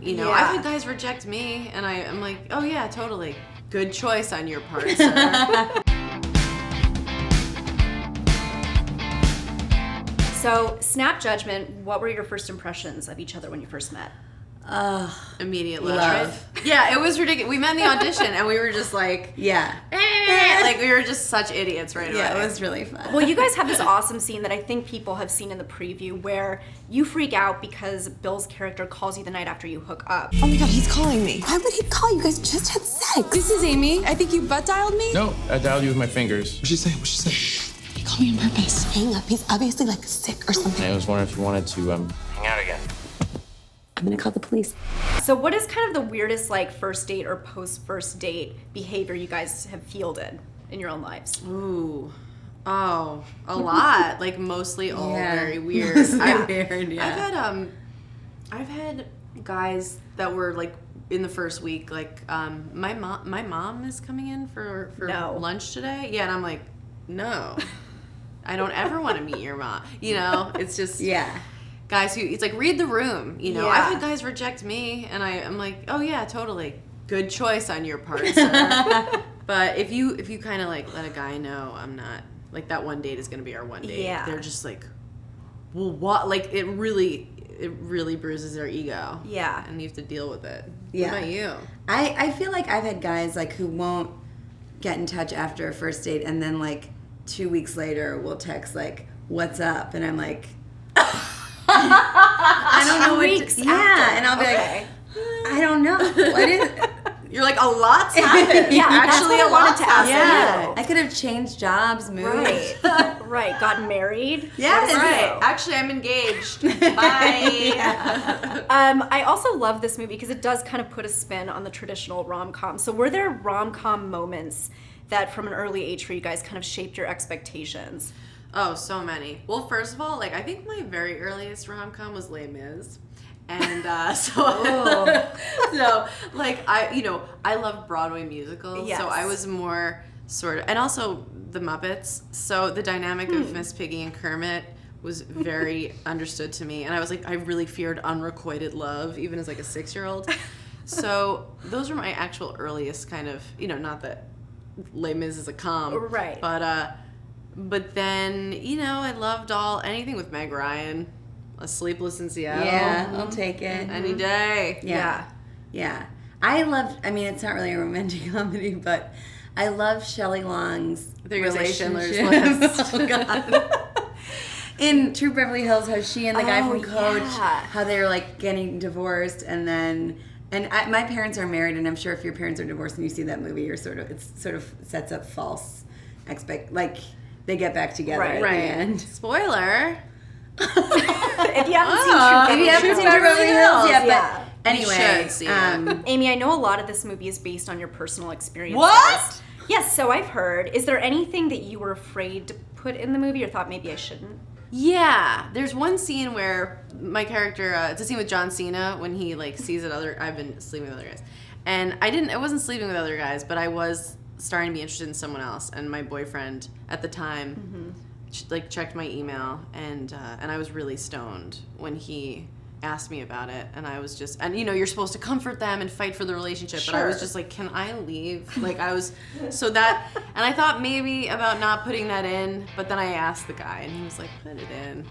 You know, Yeah. I've had guys reject me, and I'm like, oh yeah, totally. Good choice on your part, sir. So, snap judgment, what were your first impressions of each other when you first met? Immediate Love. Yeah, it was ridiculous. We met in the audition, and we were just like, Yeah. like we were just such idiots right away. Yeah, it was really fun. Well, you guys have this awesome scene that I think people have seen in the preview where you freak out because Bill's character calls you the night after you hook up. Oh my god, he's calling me. Why would he call? You guys just had sex. This is Amy. I think you butt dialed me. No, I dialed you with my fingers. What'd she say? What'd she say? He called me on purpose. Hang up. He's obviously like sick or something. I was wondering if you wanted to hang out again. I'm gonna call the police. So what is kind of the weirdest like first date or post first date behavior you guys have fielded in your own lives? Ooh. Oh, a lot. Like mostly all very weird. Weird, yeah. I've had guys that were like in the first week, like my mom is coming in for lunch today. Yeah, and I'm like, no. I don't ever want to meet your mom. You know, it's just guys who it's like read the room, you know. Yeah. I've had guys reject me, and I'm like, oh yeah, totally. Good choice on your part, sir. But if you kind of like let a guy know I'm not like that one date is gonna be our one date. Yeah. They're just like, well, what? Like it really bruises their ego. Yeah. And you have to deal with it. Yeah. What about you? I feel like I've had guys like who won't get in touch after a first date and then like 2 weeks later will text like, "What's up?" And I'm like, I don't know what. And I'll be like, I don't know. What is? You're like, a lot's happened. Yeah, actually, that's what I a wanted lot's to ask happened. you. I could have changed jobs, moved. Right. Right. Gotten married. Yes. Right. Actually, I'm engaged. Bye. I also love this movie because it does kind of put a spin on the traditional rom-com. So were there rom-com moments that from an early age for you guys kind of shaped your expectations? Oh, so many. Well, first of all, like I think my very earliest rom-com was Les Mis. And so like I love Broadway musicals. Yes. So I was more sort of, and also the Muppets. So the dynamic of Miss Piggy and Kermit was very understood to me. And I was like, I really feared unrequited love, even as like a 6-year-old. So those were my actual earliest kind of, not that Les Mis is a com. Right. But then, I loved anything with Meg Ryan. A Sleepless in Seattle. Yeah, I'll take it. Any day. Yeah. I mean, it's not really a romantic comedy, but I love Shelley Long's relationship. Oh, God. In True Beverly Hills, how she and the guy from Coach, how they're like getting divorced, and then, my parents are married, and I'm sure if your parents are divorced and you see that movie, it sort of sets up false like they get back together at the end. Spoiler. If you haven't seen True Beverly Hills, but anyway, Amy, I know a lot of this movie is based on your personal experiences. What? Yes, so I've heard. Is there anything that you were afraid to put in the movie or thought maybe I shouldn't? Yeah, there's one scene where my character, it's a scene with John Cena when he like sees that I've been sleeping with other guys. And I wasn't sleeping with other guys, but I was starting to be interested in someone else. And my boyfriend at the time, like checked my email and I was really stoned when he asked me about it, and I was just, and you're supposed to comfort them and fight for the relationship, but I was just like, can I leave? Like I was, so that, and I thought maybe about not putting that in, but then I asked the guy and he was like, put it in.